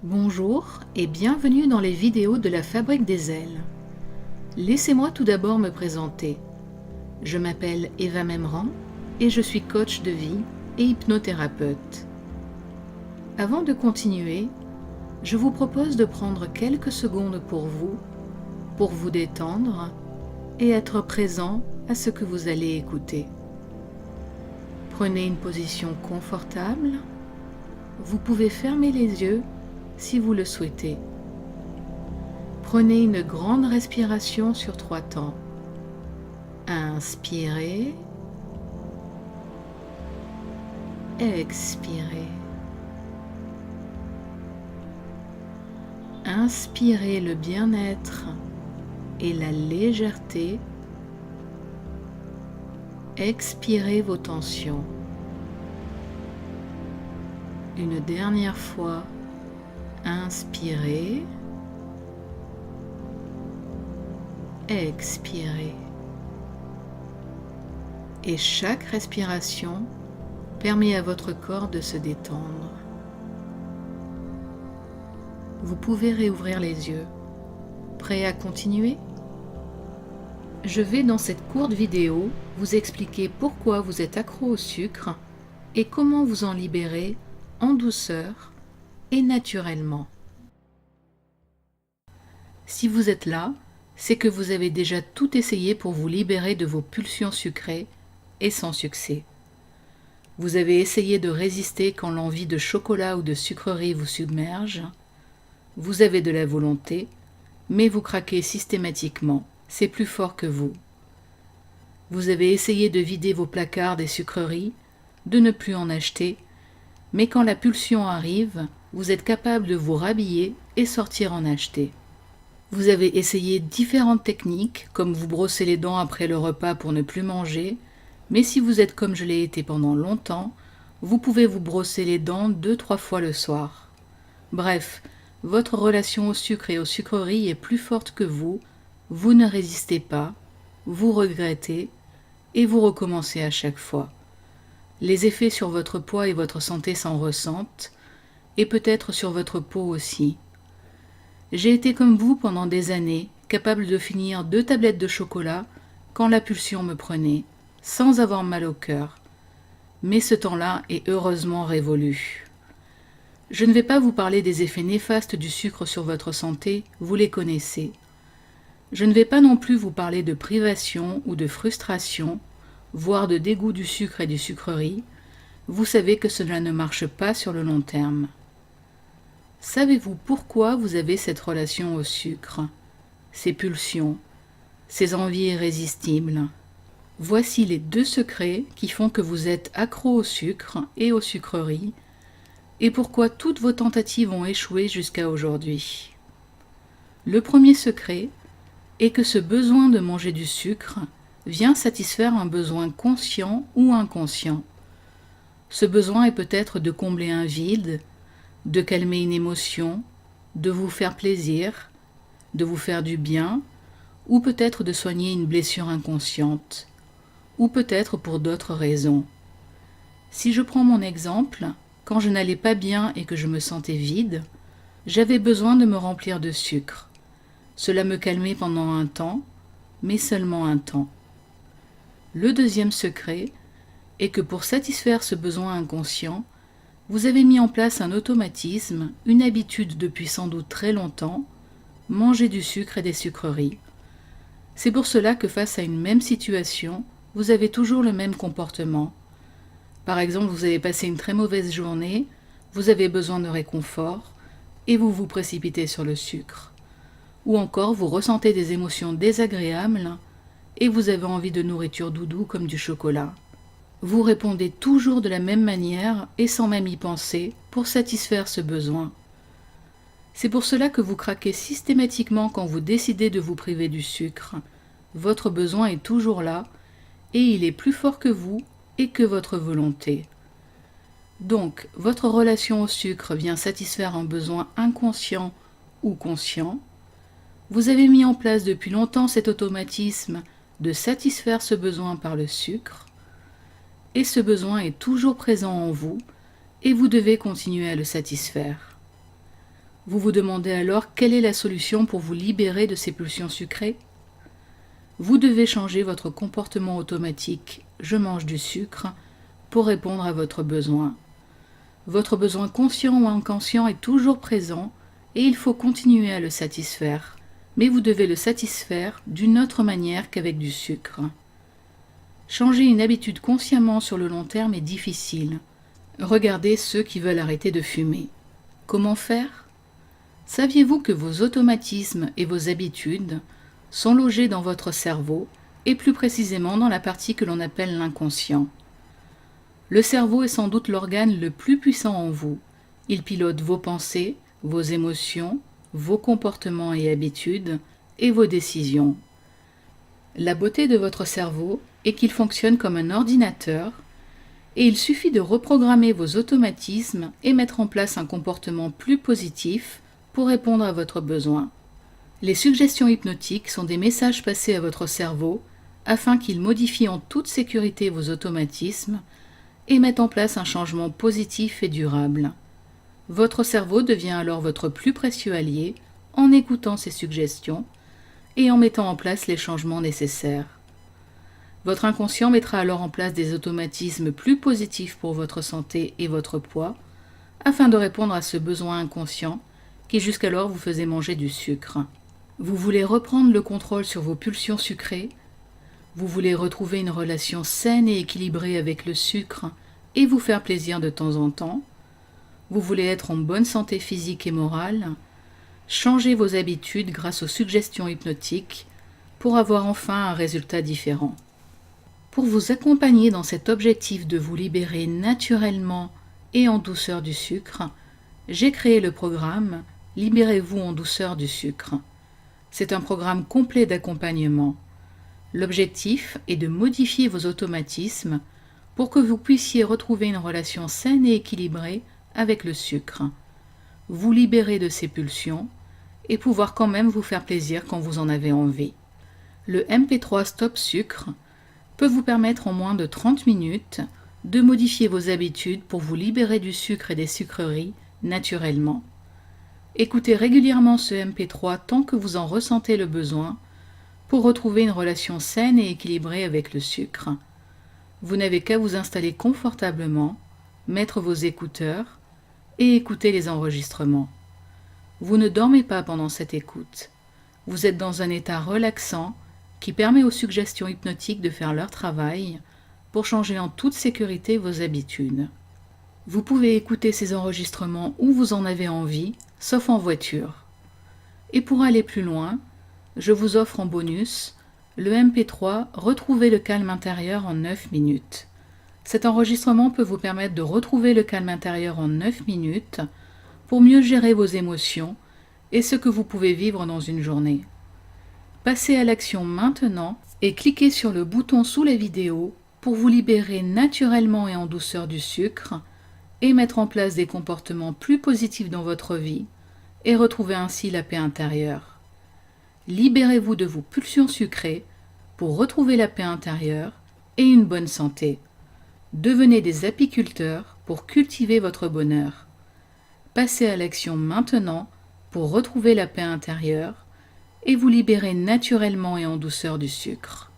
Bonjour et bienvenue dans les vidéos de la Fabrique des ailes. Laissez-moi tout d'abord me présenter. Je m'appelle Eva Memran et je suis coach de vie et hypnothérapeute. Avant de continuer, je vous propose de prendre quelques secondes pour vous détendre et être présent à ce que vous allez écouter. Prenez une position confortable. Vous pouvez fermer les yeux si vous le souhaitez. Prenez une grande respiration sur 3 temps. Inspirez. Expirez. Inspirez le bien-être et la légèreté. Expirez vos tensions. Une dernière fois. Inspirez, expirez. Et chaque respiration permet à votre corps de se détendre. Vous pouvez réouvrir les yeux. Prêt à continuer? Je vais dans cette courte vidéo vous expliquer pourquoi vous êtes accro au sucre et comment vous en libérer en douceur et naturellement. Si vous êtes là, c'est que vous avez déjà tout essayé pour vous libérer de vos pulsions sucrées et sans succès. Vous avez essayé de résister quand l'envie de chocolat ou de sucrerie vous submerge. Vous avez de la volonté, mais vous craquez systématiquement, c'est plus fort que vous. Vous avez essayé de vider vos placards des sucreries, de ne plus en acheter, mais quand la pulsion arrive, vous êtes capable de vous rhabiller et sortir en acheter. Vous avez essayé différentes techniques, comme vous brosser les dents après le repas pour ne plus manger, mais si vous êtes comme je l'ai été pendant longtemps, vous pouvez vous brosser les dents 2-3 fois le soir. Bref, votre relation au sucre et aux sucreries est plus forte que vous ne résistez pas, vous regrettez et vous recommencez à chaque fois. Les effets sur votre poids et votre santé s'en ressentent, et peut-être sur votre peau aussi. J'ai été comme vous pendant des années, capable de finir 2 tablettes de chocolat quand la pulsion me prenait, sans avoir mal au cœur. Mais ce temps-là est heureusement révolu. Je ne vais pas vous parler des effets néfastes du sucre sur votre santé, vous les connaissez. Je ne vais pas non plus vous parler de privation ou de frustration, voire de dégoût du sucre et des sucreries. Vous savez que cela ne marche pas sur le long terme. Savez-vous pourquoi vous avez cette relation au sucre, ces pulsions, ces envies irrésistibles? Voici les 2 secrets qui font que vous êtes accro au sucre et aux sucreries, et pourquoi toutes vos tentatives ont échoué jusqu'à aujourd'hui. Le premier secret est que ce besoin de manger du sucre vient satisfaire un besoin conscient ou inconscient. Ce besoin est peut-être de combler un vide, de calmer une émotion, de vous faire plaisir, de vous faire du bien, ou peut-être de soigner une blessure inconsciente, ou peut-être pour d'autres raisons. Si je prends mon exemple, quand je n'allais pas bien et que je me sentais vide, j'avais besoin de me remplir de sucre. Cela me calmait pendant un temps, mais seulement un temps. Le deuxième secret est que pour satisfaire ce besoin inconscient, vous avez mis en place un automatisme, une habitude depuis sans doute très longtemps, manger du sucre et des sucreries. C'est pour cela que face à une même situation, vous avez toujours le même comportement. Par exemple, vous avez passé une très mauvaise journée, vous avez besoin de réconfort, et vous vous précipitez sur le sucre. Ou encore, vous ressentez des émotions désagréables, et vous avez envie de nourriture doudou comme du chocolat. Vous répondez toujours de la même manière et sans même y penser pour satisfaire ce besoin. C'est pour cela que vous craquez systématiquement quand vous décidez de vous priver du sucre. Votre besoin est toujours là et il est plus fort que vous et que votre volonté. Donc, votre relation au sucre vient satisfaire un besoin inconscient ou conscient. Vous avez mis en place depuis longtemps cet automatisme de satisfaire ce besoin par le sucre. Et ce besoin est toujours présent en vous et vous devez continuer à le satisfaire. Vous vous demandez alors quelle est la solution pour vous libérer de ces pulsions sucrées? Vous devez changer votre comportement automatique « je mange du sucre » pour répondre à votre besoin. Votre besoin conscient ou inconscient est toujours présent et il faut continuer à le satisfaire. Mais vous devez le satisfaire d'une autre manière qu'avec du sucre. Changer une habitude consciemment sur le long terme est difficile. Regardez ceux qui veulent arrêter de fumer. Comment faire? Saviez-vous que vos automatismes et vos habitudes sont logés dans votre cerveau et plus précisément dans la partie que l'on appelle l'inconscient? Le cerveau est sans doute l'organe le plus puissant en vous. Il pilote vos pensées, vos émotions, vos comportements et habitudes et vos décisions. La beauté de votre cerveau est qu'il fonctionne comme un ordinateur et il suffit de reprogrammer vos automatismes et mettre en place un comportement plus positif pour répondre à votre besoin. Les suggestions hypnotiques sont des messages passés à votre cerveau afin qu'il modifie en toute sécurité vos automatismes et mette en place un changement positif et durable. Votre cerveau devient alors votre plus précieux allié en écoutant ces suggestions et en mettant en place les changements nécessaires. Votre inconscient mettra alors en place des automatismes plus positifs pour votre santé et votre poids afin de répondre à ce besoin inconscient qui jusqu'alors vous faisait manger du sucre. Vous voulez reprendre le contrôle sur vos pulsions sucrées? Vous voulez retrouver une relation saine et équilibrée avec le sucre et vous faire plaisir de temps en temps? Vous voulez être en bonne santé physique et morale? Changez vos habitudes grâce aux suggestions hypnotiques pour avoir enfin un résultat différent. Pour vous accompagner dans cet objectif de vous libérer naturellement et en douceur du sucre, j'ai créé le programme « Libérez-vous en douceur du sucre ». C'est un programme complet d'accompagnement. L'objectif est de modifier vos automatismes pour que vous puissiez retrouver une relation saine et équilibrée avec le sucre, vous libérer de ces pulsions et pouvoir quand même vous faire plaisir quand vous en avez envie. Le MP3 Stop Sucre peut vous permettre en moins de 30 minutes de modifier vos habitudes pour vous libérer du sucre et des sucreries naturellement. Écoutez régulièrement ce MP3 tant que vous en ressentez le besoin pour retrouver une relation saine et équilibrée avec le sucre. Vous n'avez qu'à vous installer confortablement, mettre vos écouteurs et écouter les enregistrements. Vous ne dormez pas pendant cette écoute. Vous êtes dans un état relaxant qui permet aux suggestions hypnotiques de faire leur travail pour changer en toute sécurité vos habitudes. Vous pouvez écouter ces enregistrements où vous en avez envie, sauf en voiture. Et pour aller plus loin, je vous offre en bonus le MP3 « Retrouver le calme intérieur en 9 minutes ». Cet enregistrement peut vous permettre de retrouver le calme intérieur en 9 minutes pour mieux gérer vos émotions et ce que vous pouvez vivre dans une journée. Passez à l'action maintenant et cliquez sur le bouton sous la vidéo pour vous libérer naturellement et en douceur du sucre et mettre en place des comportements plus positifs dans votre vie et retrouver ainsi la paix intérieure. Libérez-vous de vos pulsions sucrées pour retrouver la paix intérieure et une bonne santé. Devenez des apiculteurs pour cultiver votre bonheur. Passez à l'action maintenant pour retrouver la paix intérieure et vous libérer naturellement et en douceur du sucre.